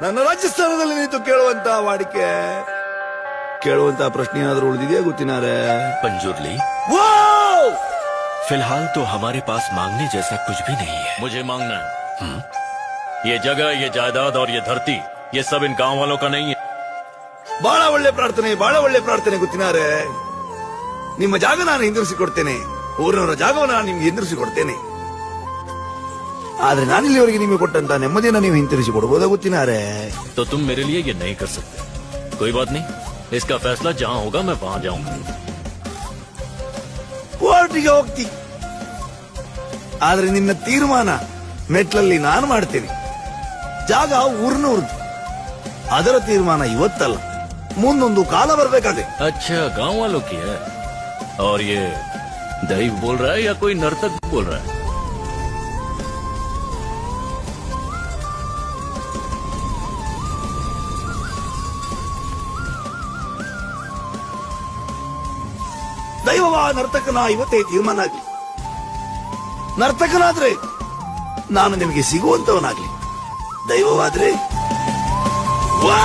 ನನ್ನ ರಾಜಸ್ಥಾನದಲ್ಲಿ ನಿಂತು ಕೇಳುವಂತ ವಾಡಿಕೆ, ಕೇಳುವಂತ ಪ್ರಶ್ನೆ ಏನಾದ್ರೂ ಉಳಿದಿದೆಯಾ ಗೊತ್ತಿನಾರೆ? पंजूरली फिलहाल तो हमारे पास मांगने जैसा कुछ भी नहीं है। मुझे मांगना है। ये जगह, ये जायदाद और ये धरती, ये सब इन गांव वालों का नहीं है। ಬಹಳ ಒಳ್ಳೆ ಪ್ರಾರ್ಥನೆ, ಬಹಳ ಒಳ್ಳೆ ಪ್ರಾರ್ಥನೆ ಗೊತ್ತಿನಾರೆ. ನಿಮ್ಮ ಜಾಗ ನಾನು ಹಿಂದಿರಿಸಿಕೊಡ್ತೇನೆ, ಊರಿನವರ ಜಾಗವನ್ನು ನಾನು ನಿಮ್ಗೆ ಹಿಂದಿರಿಸಿಕೊಡ್ತೇನೆ. ಆದ್ರೆ ನಾನಿಲ್ಲಿವರೆಗೆ ನಿಮಗೆ ಕೊಟ್ಟಂತ ನೆಮ್ಮದಿಯನ್ನು ನೀವು ಹಿಂತಿರಿಸಿ ಕೊಡಬಹುದಾ ಗೊತ್ತಿನಾರೆ? तो तुम मेरे लिए ये नहीं कर सकते। कोई बात नहीं, इसका फैसला जहाँ होगा मैं वहाँ जाऊंगा। ಕೋರ್ಟಿಗೆ ಹೋಗ್ತಿ, ಆದ್ರೆ ನಿನ್ನ ತೀರ್ಮಾನ ಮೆಟ್ಲಲ್ಲಿ ನಾನು ಮಾಡ್ತೇನೆ. ಜಾಗ ಊರಿನವ್ರದ್ದು, ಅದರ ತೀರ್ಮಾನ ಇವತ್ತಲ್ಲ, ಮುಂದೊಂದು ಕಾಲ ಬರ್ಬೇಕಾದ್ರೆ. अच्छा, गांव वालों की है। और ये दैव बोल रहा है या कोई नर्तक बोल रहा है? ದೈವವ ನರ್ತಕನ ಇವತ್ತೇ ತೀರ್ಮಾನ ಆಗ್ಲಿ. ನರ್ತಕನಾದ್ರೆ ನಾನು ನಿಮಗೆ ಸಿಗುವಂತವನಾಗ್ಲಿ, ದೈವವಾದ್ರೆ ವಾ